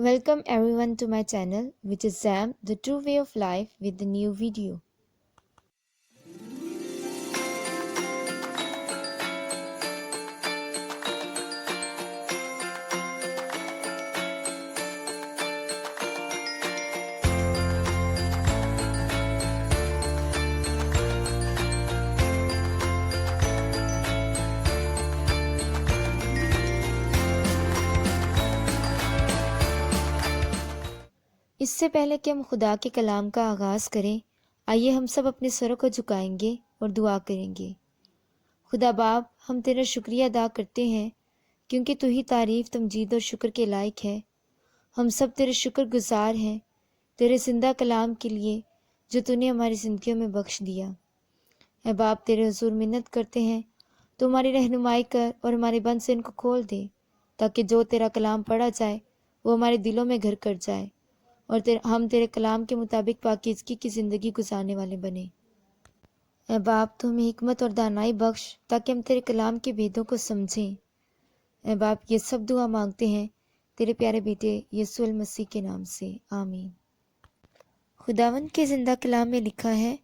Welcome everyone to my channel, which is Zam, the true way of life, with the new video. اس سے پہلے کہ ہم خدا کے کلام کا آغاز کریں، آئیے ہم سب اپنے سروں کو جھکائیں گے اور دعا کریں گے۔ خدا باپ، ہم تیرا شکریہ ادا کرتے ہیں کیونکہ تو ہی تعریف، تمجید اور شکر کے لائق ہے۔ ہم سب تیرے شکر گزار ہیں تیرے زندہ کلام کے لیے جو تو نے ہماری زندگیوں میں بخش دیا۔ اے باپ، تیرے حضور منت کرتے ہیں تو ہماری رہنمائی کر اور ہمارے بند سے ان کو کھول دے، تاکہ جو تیرا کلام پڑھا جائے وہ ہمارے دلوں میں گھر کر جائے اور ہم تیرے کلام کے مطابق پاکیزگی کی زندگی گزارنے والے بنیں۔ اے باپ، تو ہمیں حکمت اور دانائی بخش تاکہ ہم تیرے کلام کے بھیدوں کو سمجھیں۔ اے باپ، یہ سب دعا مانگتے ہیں تیرے پیارے بیٹے یسوع المسیح کے نام سے، آمین۔ خداوند کے زندہ کلام میں لکھا ہے،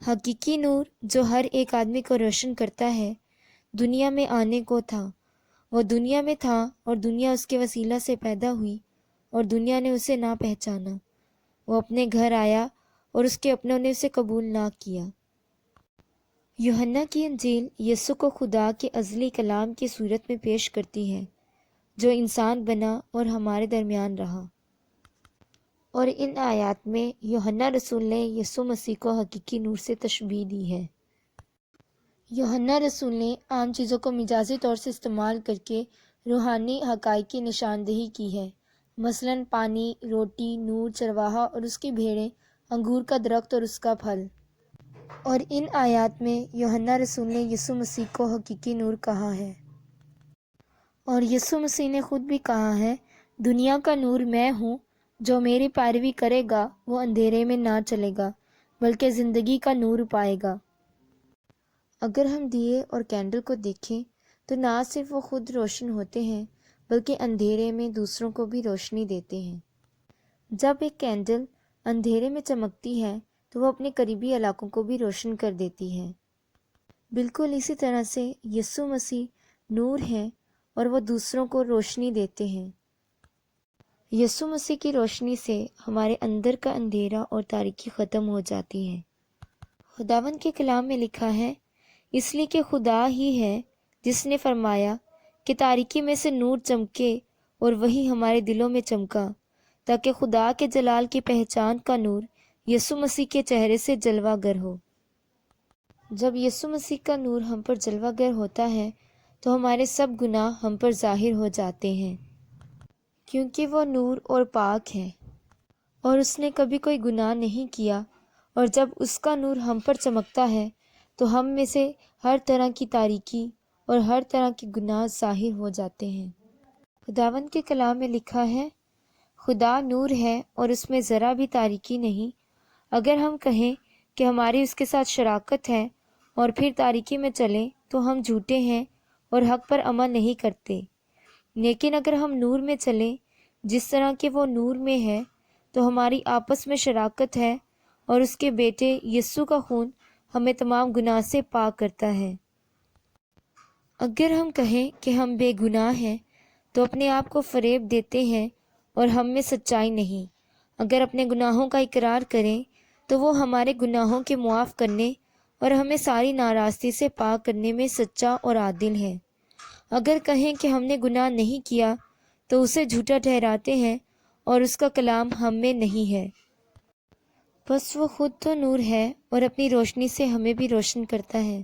حقیقی نور جو ہر ایک آدمی کو روشن کرتا ہے دنیا میں آنے کو تھا۔ وہ دنیا میں تھا اور دنیا اس کے وسیلہ سے پیدا ہوئی اور دنیا نے اسے نہ پہچانا۔ وہ اپنے گھر آیا اور اس کے اپنوں نے اسے قبول نہ کیا۔ یوحنا کی انجیل یسوع کو خدا کے ازلی کلام کی صورت میں پیش کرتی ہے جو انسان بنا اور ہمارے درمیان رہا، اور ان آیات میں یوحنا رسول نے یسوع مسیح کو حقیقی نور سے تشبیہ دی ہے۔ یوحنا رسول نے عام چیزوں کو مجازی طور سے استعمال کر کے روحانی حقائق کی نشاندہی کی ہے، مثلاً پانی، روٹی، نور، چرواہا اور اس کی بھیڑیں، انگور کا درخت اور اس کا پھل۔ اور ان آیات میں یوحنا رسول نے یسوع مسیح کو حقیقی نور کہا ہے، اور یسوع مسیح نے خود بھی کہا ہے، دنیا کا نور میں ہوں، جو میری پیروی کرے گا وہ اندھیرے میں نہ چلے گا بلکہ زندگی کا نور پائے گا۔ اگر ہم دیے اور کینڈل کو دیکھیں تو نہ صرف وہ خود روشن ہوتے ہیں بلکہ اندھیرے میں دوسروں کو بھی روشنی دیتے ہیں۔ جب ایک کینڈل اندھیرے میں چمکتی ہے تو وہ اپنے قریبی علاقوں کو بھی روشن کر دیتی ہے۔ بالکل اسی طرح سے یسوع مسیح نور ہیں اور وہ دوسروں کو روشنی دیتے ہیں۔ یسوع مسیح کی روشنی سے ہمارے اندر کا اندھیرا اور تاریکی ختم ہو جاتی ہے۔ خداوند کے کلام میں لکھا ہے، اس لیے کہ خدا ہی ہے جس نے فرمایا کہ تاریکی میں سے نور چمکے، اور وہی ہمارے دلوں میں چمکا، تاکہ خدا کے جلال کی پہچان کا نور یسوع مسیح کے چہرے سے جلوہ گر ہو۔ جب یسوع مسیح کا نور ہم پر جلوہ گر ہوتا ہے تو ہمارے سب گناہ ہم پر ظاہر ہو جاتے ہیں، کیونکہ وہ نور اور پاک ہے اور اس نے کبھی کوئی گناہ نہیں کیا، اور جب اس کا نور ہم پر چمکتا ہے تو ہم میں سے ہر طرح کی تاریکی اور ہر طرح کے گناہ ظاہر ہو جاتے ہیں۔ خداوند کے کلام میں لکھا ہے، خدا نور ہے اور اس میں ذرا بھی تاریکی نہیں۔ اگر ہم کہیں کہ ہماری اس کے ساتھ شراکت ہے اور پھر تاریکی میں چلیں تو ہم جھوٹے ہیں اور حق پر عمل نہیں کرتے۔ لیکن اگر ہم نور میں چلیں جس طرح کہ وہ نور میں ہے تو ہماری آپس میں شراکت ہے، اور اس کے بیٹے یسوع کا خون ہمیں تمام گناہ سے پاک کرتا ہے۔ اگر ہم کہیں کہ ہم بے گناہ ہیں تو اپنے آپ کو فریب دیتے ہیں اور ہم میں سچائی نہیں۔ اگر اپنے گناہوں کا اقرار کریں تو وہ ہمارے گناہوں کے معاف کرنے اور ہمیں ساری ناراستی سے پاک کرنے میں سچا اور عادل ہے۔ اگر کہیں کہ ہم نے گناہ نہیں کیا تو اسے جھوٹا ٹھہراتے ہیں اور اس کا کلام ہم میں نہیں ہے۔ بس وہ خود تو نور ہے اور اپنی روشنی سے ہمیں بھی روشن کرتا ہے۔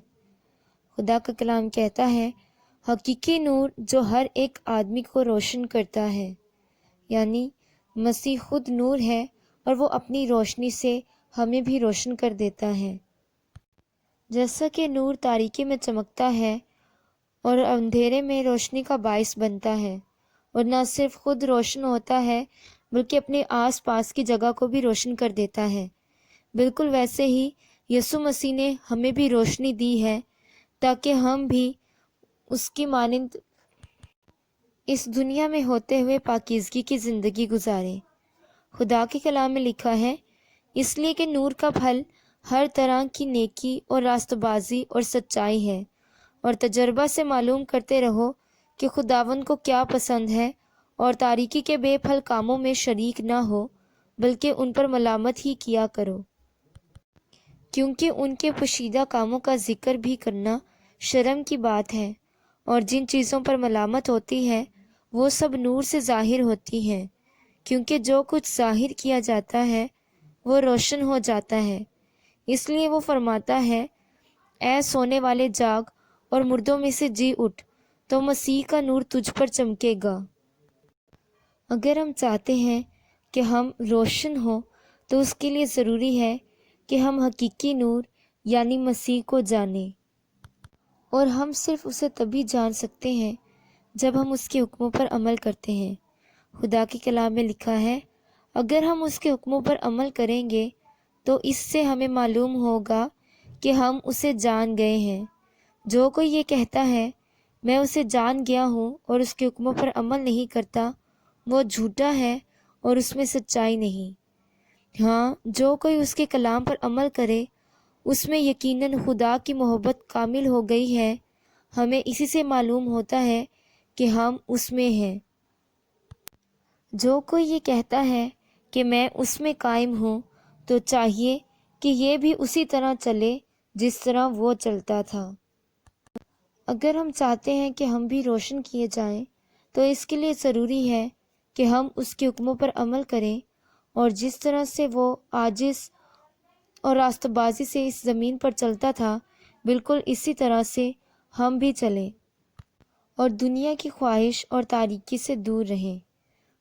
خدا کا کلام کہتا ہے، حقیقی نور جو ہر ایک آدمی کو روشن کرتا ہے، یعنی مسیح خود نور ہے اور وہ اپنی روشنی سے ہمیں بھی روشن کر دیتا ہے۔ جیسا کہ نور تاریکی میں چمکتا ہے اور اندھیرے میں روشنی کا باعث بنتا ہے، اور نہ صرف خود روشن ہوتا ہے بلکہ اپنے آس پاس کی جگہ کو بھی روشن کر دیتا ہے، بالکل ویسے ہی یسوع مسیح نے ہمیں بھی روشنی دی ہے تاکہ ہم بھی اس کی مانند اس دنیا میں ہوتے ہوئے پاکیزگی کی زندگی گزاریں۔ خدا کے کلام میں لکھا ہے، اس لیے کہ نور کا پھل ہر طرح کی نیکی اور راست بازی اور سچائی ہے، اور تجربہ سے معلوم کرتے رہو کہ خداوند کو کیا پسند ہے، اور تاریکی کے بے پھل کاموں میں شریک نہ ہو بلکہ ان پر ملامت ہی کیا کرو، کیونکہ ان کے پوشیدہ کاموں کا ذکر بھی کرنا شرم کی بات ہے، اور جن چیزوں پر ملامت ہوتی ہے وہ سب نور سے ظاہر ہوتی ہیں، کیونکہ جو کچھ ظاہر کیا جاتا ہے وہ روشن ہو جاتا ہے۔ اس لیے وہ فرماتا ہے، اے سونے والے جاگ اور مردوں میں سے جی اٹھ، تو مسیح کا نور تجھ پر چمکے گا۔ اگر ہم چاہتے ہیں کہ ہم روشن ہوں تو اس کے لیے ضروری ہے کہ ہم حقیقی نور یعنی مسیح کو جانیں، اور ہم صرف اسے تبھی جان سکتے ہیں جب ہم اس کے حکموں پر عمل کرتے ہیں۔ خدا کے کلام میں لکھا ہے، اگر ہم اس کے حکموں پر عمل کریں گے تو اس سے ہمیں معلوم ہوگا کہ ہم اسے جان گئے ہیں۔ جو کوئی یہ کہتا ہے میں اسے جان گیا ہوں اور اس کے حکموں پر عمل نہیں کرتا، وہ جھوٹا ہے اور اس میں سچائی نہیں۔ ہاں، جو کوئی اس کے کلام پر عمل کرے اس میں یقیناً خدا کی محبت کامل ہو گئی ہے۔ ہمیں اسی سے معلوم ہوتا ہے کہ ہم اس میں ہیں۔ جو کوئی یہ کہتا ہے کہ میں اس میں قائم ہوں تو چاہیے کہ یہ بھی اسی طرح چلے جس طرح وہ چلتا تھا۔ اگر ہم چاہتے ہیں کہ ہم بھی روشن کیے جائیں تو اس کے لیے ضروری ہے کہ ہم اس کے حکموں پر عمل کریں، اور جس طرح سے وہ عاجز اور راست بازی سے اس زمین پر چلتا تھا بالکل اسی طرح سے ہم بھی چلیں، اور دنیا کی خواہش اور تاریکی سے دور رہیں۔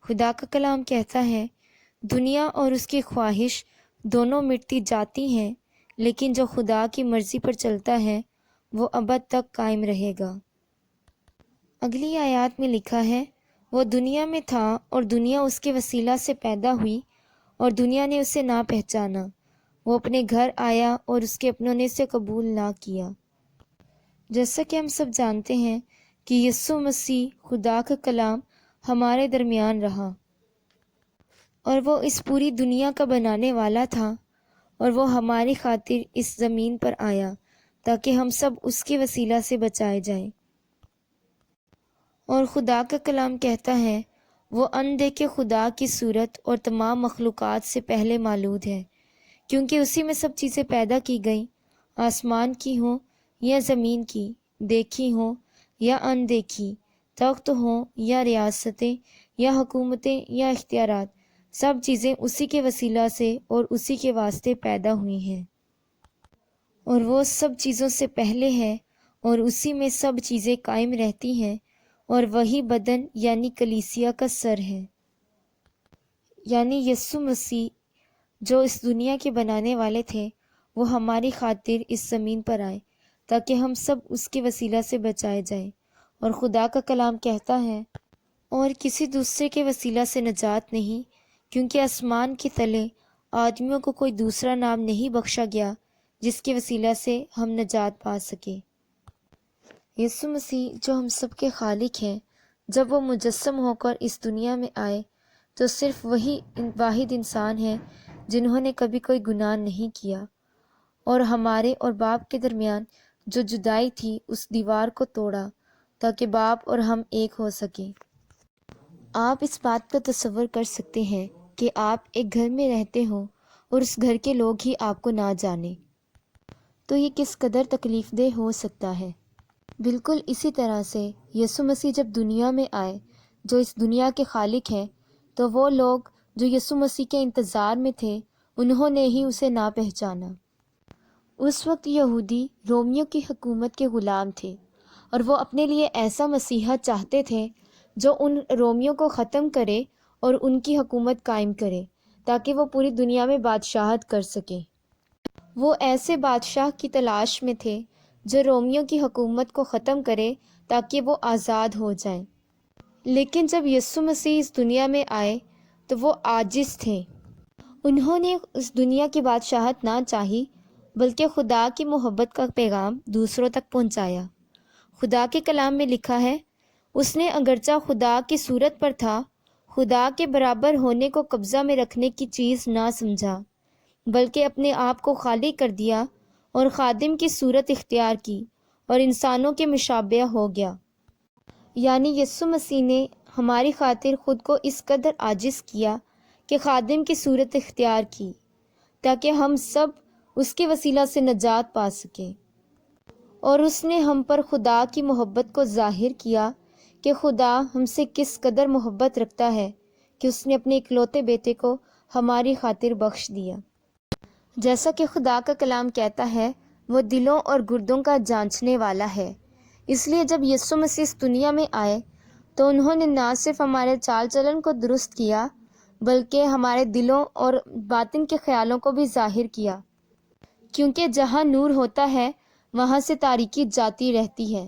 خدا کا کلام کہتا ہے، دنیا اور اس کی خواہش دونوں مٹتی جاتی ہیں، لیکن جو خدا کی مرضی پر چلتا ہے وہ ابد تک قائم رہے گا۔ اگلی آیات میں لکھا ہے، وہ دنیا میں تھا اور دنیا اس کے وسیلہ سے پیدا ہوئی اور دنیا نے اسے نہ پہچانا۔ وہ اپنے گھر آیا اور اس کے اپنوں نے اسے قبول نہ کیا۔ جیسا کہ ہم سب جانتے ہیں کہ یسوع مسیح خدا کا کلام ہمارے درمیان رہا، اور وہ اس پوری دنیا کا بنانے والا تھا، اور وہ ہماری خاطر اس زمین پر آیا تاکہ ہم سب اس کے وسیلہ سے بچائے جائیں۔ اور خدا کا کلام کہتا ہے، وہ اندیکھے خدا کی صورت اور تمام مخلوقات سے پہلے مولود ہے، کیونکہ اسی میں سب چیزیں پیدا کی گئیں، آسمان کی ہوں یا زمین کی، دیکھی ہوں یا اندیکھی، تخت ہوں یا ریاستیں یا حکومتیں یا اختیارات، سب چیزیں اسی کے وسیلہ سے اور اسی کے واسطے پیدا ہوئی ہیں، اور وہ سب چیزوں سے پہلے ہے اور اسی میں سب چیزیں قائم رہتی ہیں، اور وہی بدن یعنی کلیسیا کا سر ہے، یعنی یسوع مسیح جو اس دنیا کے بنانے والے تھے، وہ ہماری خاطر اس زمین پر آئے تاکہ ہم سب اس کے وسیلہ سے بچائے جائیں۔ اور خدا کا کلام کہتا ہے، اور کسی دوسرے کے وسیلہ سے نجات نہیں، کیونکہ آسمان کے تلے آدمیوں کو کوئی دوسرا نام نہیں بخشا گیا جس کے وسیلہ سے ہم نجات پا سکیں۔ یسوع مسیح جو ہم سب کے خالق ہیں، جب وہ مجسم ہو کر اس دنیا میں آئے تو صرف وہی واحد انسان ہیں جنہوں نے کبھی کوئی گناہ نہیں کیا، اور ہمارے اور باپ کے درمیان جو جدائی تھی اس دیوار کو توڑا تاکہ باپ اور ہم ایک ہو سکیں۔ آپ اس بات کا تصور کر سکتے ہیں کہ آپ ایک گھر میں رہتے ہوں اور اس گھر کے لوگ ہی آپ کو نہ جانیں، تو یہ کس قدر تکلیف دہ ہو سکتا ہے۔ بالکل اسی طرح سے یسوع مسیح جب دنیا میں آئے جو اس دنیا کے خالق ہیں، تو وہ لوگ جو یسوع مسیح کے انتظار میں تھے انہوں نے ہی اسے نہ پہچانا۔ اس وقت یہودی رومیوں کی حکومت کے غلام تھے، اور وہ اپنے لیے ایسا مسیحا چاہتے تھے جو ان رومیوں کو ختم کرے اور ان کی حکومت قائم کرے تاکہ وہ پوری دنیا میں بادشاہت کر سکیں۔ وہ ایسے بادشاہ کی تلاش میں تھے جو رومیوں کی حکومت کو ختم کرے تاکہ وہ آزاد ہو جائیں۔ لیکن جب یسوع مسیح اس دنیا میں آئے تو وہ عاجز تھے۔ انہوں نے اس دنیا کی بادشاہت نہ چاہی بلکہ خدا کی محبت کا پیغام دوسروں تک پہنچایا۔ خدا کے کلام میں لکھا ہے، اس نے اگرچہ خدا کی صورت پر تھا، خدا کے برابر ہونے کو قبضہ میں رکھنے کی چیز نہ سمجھا، بلکہ اپنے آپ کو خالی کر دیا اور خادم کی صورت اختیار کی اور انسانوں کے مشابہ ہو گیا۔ یعنی یسوع مسیح نے ہماری خاطر خود کو اس قدر عاجز کیا کہ خادم کی صورت اختیار کی، تاکہ ہم سب اس کے وسیلہ سے نجات پا سکیں۔ اور اس نے ہم پر خدا کی محبت کو ظاہر کیا کہ خدا ہم سے کس قدر محبت رکھتا ہے کہ اس نے اپنے اکلوتے بیٹے کو ہماری خاطر بخش دیا۔ جیسا کہ خدا کا کلام کہتا ہے، وہ دلوں اور گردوں کا جانچنے والا ہے۔ اس لیے جب یسوع مسیح اس دنیا میں آئے تو انہوں نے نہ صرف ہمارے چال چلن کو درست کیا، بلکہ ہمارے دلوں اور باطن کے خیالوں کو بھی ظاہر کیا، کیونکہ جہاں نور ہوتا ہے وہاں سے تاریکی جاتی رہتی ہے۔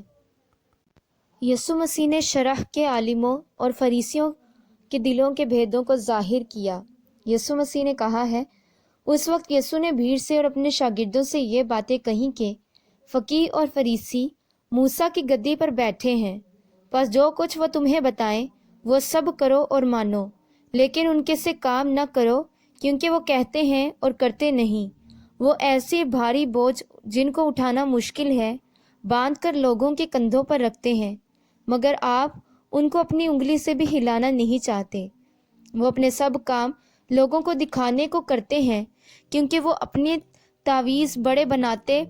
یسوع مسیح نے شرح کے عالموں اور فریسیوں کے دلوں کے بھیدوں کو ظاہر کیا۔ یسوع مسیح نے کہا ہے، اس وقت یسوع نے بھیڑ سے اور اپنے شاگردوں سے یہ باتیں کہیں کہ فقیہ اور فریسی موسیٰ کی گدی پر بیٹھے ہیں، بس جو کچھ وہ تمہیں بتائیں وہ سب کرو اور مانو، لیکن ان کے سے کام نہ کرو، کیونکہ وہ کہتے ہیں اور کرتے نہیں۔ وہ ایسے بھاری بوجھ جن کو اٹھانا مشکل ہے باندھ کر لوگوں کے کندھوں پر رکھتے ہیں، مگر آپ ان کو اپنی انگلی سے بھی ہلانا نہیں چاہتے۔ وہ اپنے سب کام لوگوں کو دکھانے کو کرتے ہیں، کیونکہ وہ اپنے تعویذ بڑے بناتے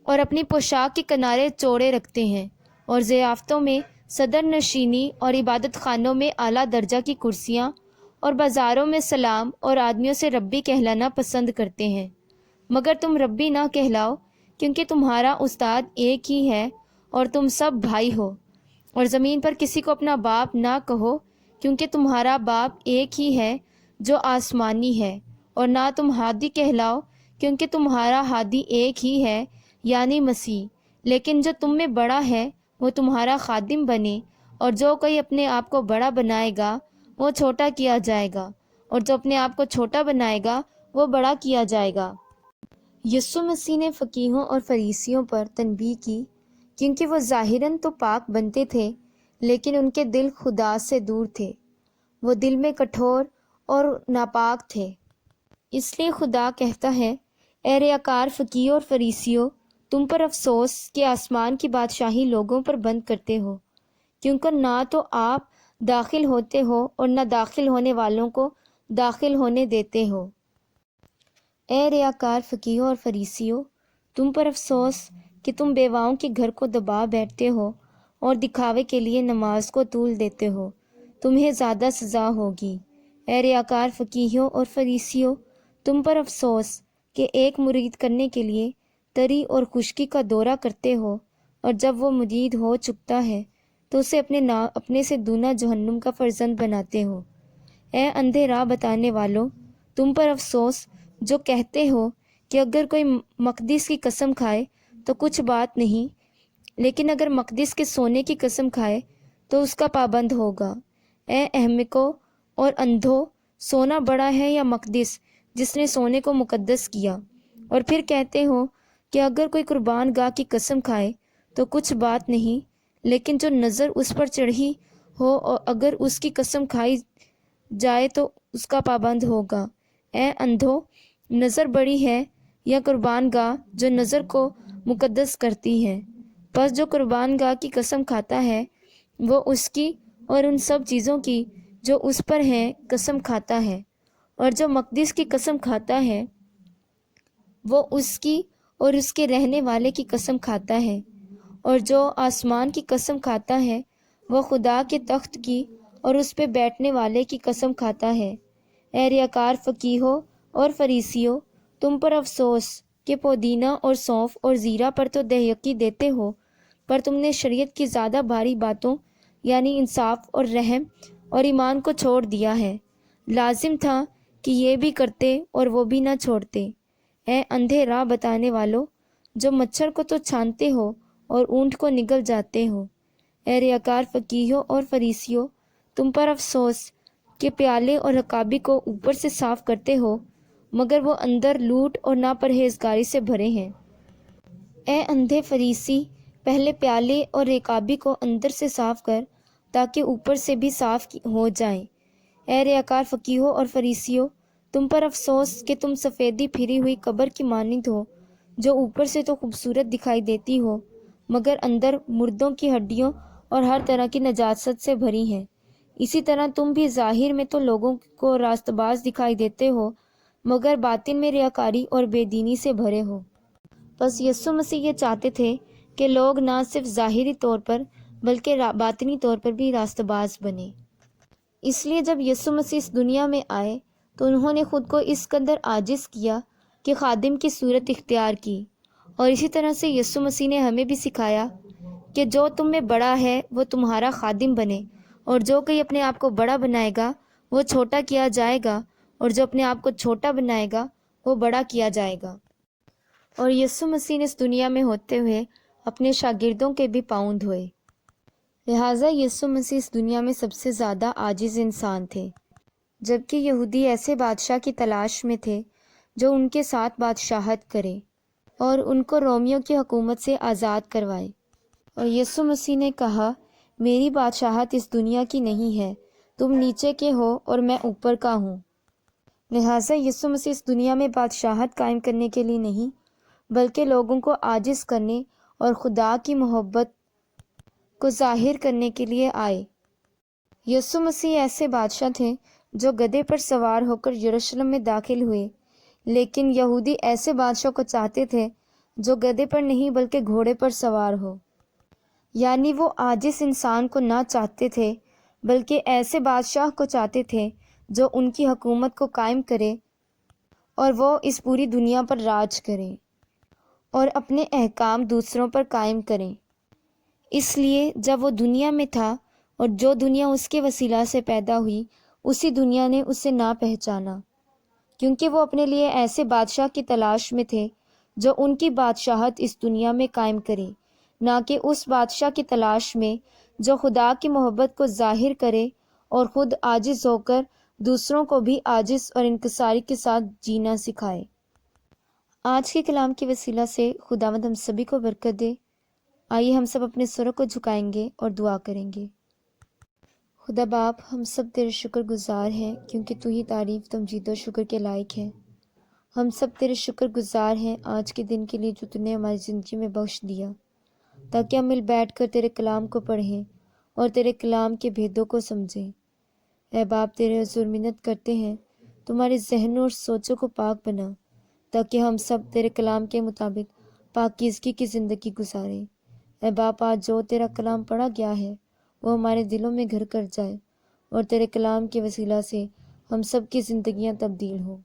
اور اپنی پوشاک کے کنارے چوڑے رکھتے ہیں، اور ضیافتوں میں صدر نشینی اور عبادت خانوں میں اعلیٰ درجہ کی کرسیاں اور بازاروں میں سلام اور آدمیوں سے ربی کہلانا پسند کرتے ہیں۔ مگر تم ربی نہ کہلاؤ، کیونکہ تمہارا استاد ایک ہی ہے اور تم سب بھائی ہو۔ اور زمین پر کسی کو اپنا باپ نہ کہو، کیونکہ تمہارا باپ ایک ہی ہے جو آسمانی ہے۔ اور نہ تم ہادی کہلاؤ، کیونکہ تمہارا ہادی ایک ہی ہے، یعنی مسیح۔ لیکن جو تم میں بڑا ہے وہ تمہارا خادم بنے، اور جو کوئی اپنے آپ کو بڑا بنائے گا وہ چھوٹا کیا جائے گا، اور جو اپنے آپ کو چھوٹا بنائے گا وہ بڑا کیا جائے گا۔ یسوع مسیح نے فقیہوں اور فریسیوں پر تنبیہ کی، کیونکہ وہ ظاہراً تو پاک بنتے تھے لیکن ان کے دل خدا سے دور تھے، وہ دل میں کٹھور اور ناپاک تھے۔ اس لیے خدا کہتا ہے، اے ریاکار فقیہوں اور فریسیوں، تم پر افسوس کہ آسمان کی بادشاہی لوگوں پر بند کرتے ہو، کیونکہ نہ تو آپ داخل ہوتے ہو اور نہ داخل ہونے والوں کو داخل ہونے دیتے ہو۔ اے ریاکار فقیہوں اور فریسیوں، تم پر افسوس کہ تم بیواؤں کے گھر کو دبا بیٹھتے ہو اور دکھاوے کے لیے نماز کو طول دیتے ہو، تمہیں زیادہ سزا ہوگی۔ اے ریاکار فقیہوں اور فریسیوں، تم پر افسوس کہ ایک مرید کرنے کے لیے تری اور خشکی کا دورہ کرتے ہو، اور جب وہ مرید ہو چکتا ہے تو اسے اپنے سے دونا جہنم کا فرزند بناتے ہو۔ اے اندھے راہ بتانے والوں، تم پر افسوس جو کہتے ہو کہ اگر کوئی مقدس کی قسم کھائے تو کچھ بات نہیں، لیکن اگر مقدس کے سونے کی قسم کھائے تو اس کا پابند ہوگا۔ اے احمقو اور اندھو، سونا بڑا ہے یا مقدس جس نے سونے کو مقدس کیا؟ اور پھر کہتے ہو کہ اگر کوئی قربان گاہ کی قسم کھائے تو کچھ بات نہیں، لیکن جو نظر اس پر چڑھی ہو اور اگر اس کی قسم کھائی جائے تو اس کا پابند ہوگا۔ اے اندھو، نظر بڑی ہے یا قربان گاہ جو نظر کو مقدس کرتی ہے؟ پس جو قربان گاہ کی قسم کھاتا ہے وہ اس کی اور ان سب چیزوں کی جو اس پر ہیں قسم کھاتا ہے، اور جو مقدس کی قسم کھاتا ہے وہ اس کی اور اس کے رہنے والے کی قسم کھاتا ہے، اور جو آسمان کی قسم کھاتا ہے وہ خدا کے تخت کی اور اس پہ بیٹھنے والے کی قسم کھاتا ہے۔ اے ریاکار فقیہوں اور فریسیوں، تم پر افسوس کہ پودینہ اور سونف اور زیرہ پر تو دہیکی دیتے ہو، پر تم نے شریعت کی زیادہ بھاری باتوں یعنی انصاف اور رحم اور ایمان کو چھوڑ دیا ہے۔ لازم تھا کہ یہ بھی کرتے اور وہ بھی نہ چھوڑتے۔ اے اندھے راہ بتانے والوں، جو مچھر کو تو چھانتے ہو اور اونٹ کو نگل جاتے ہو۔ اے ریاکار فقیہوں اور فریسیوں، تم پر افسوس کہ پیالے اور رکابی کو اوپر سے صاف کرتے ہو، مگر وہ اندر لوٹ اور ناپرہیزگاری سے بھرے ہیں۔ اے اندھے فریسی، پہلے پیالے اور رکابی کو اندر سے صاف کر، تاکہ اوپر سے بھی صاف ہو جائیں۔ اے ریاکار فقیہوں اور فریسیوں، تم پر افسوس کہ تم سفیدی پھری ہوئی قبر کی مانند ہو، جو اوپر سے تو خوبصورت دکھائی دیتی ہو مگر اندر مردوں کی ہڈیوں اور ہر طرح کی نجاست سے بھری ہیں۔ اسی طرح تم بھی ظاہر میں تو لوگوں کو راست باز دکھائی دیتے ہو مگر باطن میں ریاکاری اور بے دینی سے بھرے ہو۔ بس یسوع مسیح یہ چاہتے تھے کہ لوگ نہ صرف ظاہری طور پر بلکہ باطنی طور پر بھی راست باز بنیں۔ اس لیے جب یسوع مسیح اس دنیا میں آئے تو انہوں نے خود کو اس قدر عاجز کیا کہ خادم کی صورت اختیار کی، اور اسی طرح سے یسوع مسیح نے ہمیں بھی سکھایا کہ جو تم میں بڑا ہے وہ تمہارا خادم بنے، اور جو کوئی اپنے آپ کو بڑا بنائے گا وہ چھوٹا کیا جائے گا، اور جو اپنے آپ کو چھوٹا بنائے گا وہ بڑا کیا جائے گا۔ اور یسوع مسیح نے اس دنیا میں ہوتے ہوئے اپنے شاگردوں کے بھی پاؤں دھوئے۔ لہٰذا یسوع مسیح اس دنیا میں سب سے زیادہ عاجز انسان تھے، جبکہ یہودی ایسے بادشاہ کی تلاش میں تھے جو ان کے ساتھ بادشاہت کرے اور ان کو رومیوں کی حکومت سے آزاد کروائے۔ اور یسوع مسیح نے کہا، میری بادشاہت اس دنیا کی نہیں ہے، تم نیچے کے ہو اور میں اوپر کا ہوں۔ لہٰذا یسوع مسیح اس دنیا میں بادشاہت قائم کرنے کے لیے نہیں بلکہ لوگوں کو عاجز کرنے اور خدا کی محبت کو ظاہر کرنے کے لیے آئے۔ یسوع مسیح ایسے بادشاہ تھے جو گدھے پر سوار ہو کر یروشلم میں داخل ہوئے، لیکن یہودی ایسے بادشاہ کو چاہتے تھے جو گدھے پر نہیں بلکہ گھوڑے پر سوار ہو، یعنی وہ عاجز انسان کو نہ چاہتے تھے بلکہ ایسے بادشاہ کو چاہتے تھے جو ان کی حکومت کو قائم کرے اور وہ اس پوری دنیا پر راج کرے اور اپنے احکام دوسروں پر قائم کریں۔ اس لیے جب وہ دنیا میں تھا اور جو دنیا اس کے وسیلہ سے پیدا ہوئی، اسی دنیا نے اسے نہ پہچانا، کیونکہ وہ اپنے لیے ایسے بادشاہ کی تلاش میں تھے جو ان کی بادشاہت اس دنیا میں قائم کرے، نہ کہ اس بادشاہ کی تلاش میں جو خدا کی محبت کو ظاہر کرے اور خود عاجز ہو کر دوسروں کو بھی عاجز اور انکساری کے ساتھ جینا سکھائے۔ آج کے کلام کے وسیلہ سے خداوند ہم سبھی کو برکت دے۔ آئیے ہم سب اپنے سروں کو جھکائیں گے اور دعا کریں گے۔ خدا باپ، ہم سب تیرے شکر گزار ہیں کیونکہ تو ہی تعریف، تمجید و شکر کے لائق ہے۔ ہم سب تیرے شکر گزار ہیں آج کے دن کے لیے جو تو نے ہماری زندگی میں بخش دیا، تاکہ ہم مل بیٹھ کر تیرے کلام کو پڑھیں اور تیرے کلام کے بھیدوں کو سمجھیں۔ اے باپ، تیرے حضور منت کرتے ہیں تمہارے ذہنوں اور سوچوں کو پاک بنا، تاکہ ہم سب تیرے کلام کے مطابق پاکیزگی کی زندگی گزاریں۔ اے باپ، آج جو تیرا کلام پڑھا گیا ہے وہ ہمارے دلوں میں گھر کر جائے اور تیرے کلام کے وسیلہ سے ہم سب کی زندگیاں تبدیل ہوں۔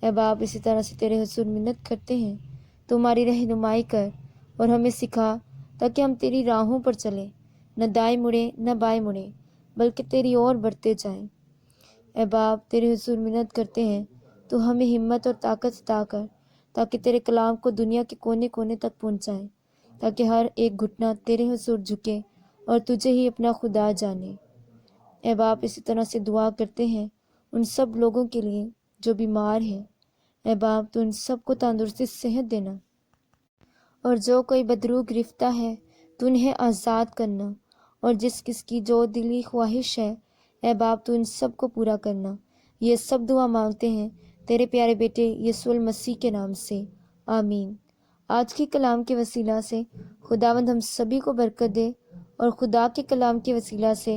اے باپ، اسی طرح سے تیرے حضور منت کرتے ہیں تمہاری رہنمائی کر اور ہمیں سکھا، تاکہ ہم تیری راہوں پر چلیں، نہ دائیں مڑیں نہ بائیں مڑیں بلکہ تیری اور بڑھتے جائیں۔ اے باپ، تیرے حضور منت کرتے ہیں تو ہمیں ہمت اور طاقت عطا کر، تاکہ تیرے کلام کو دنیا کے کونے کونے تک پہنچائیں، تاکہ ہر ایک گھٹنا تیرے حضور جھکے اور تجھے ہی اپنا خدا جانے۔ اے باپ، اسی طرح سے دعا کرتے ہیں ان سب لوگوں کے لیے جو بیمار ہیں۔ اے باپ، تو ان سب کو تندرستی صحت دینا، اور جو کوئی بدروح گرفتہ ہے تو انہیں آزاد کرنا، اور جس کس کی جو دلی خواہش ہے اے باپ تو ان سب کو پورا کرنا۔ یہ سب دعا مانگتے ہیں تیرے پیارے بیٹے یسوع المسیح کے نام سے، آمین۔ آج کے کلام کے وسیلہ سے خداوند ہم سبھی کو برکت دے، اور خدا کے کلام کے وسیلہ سے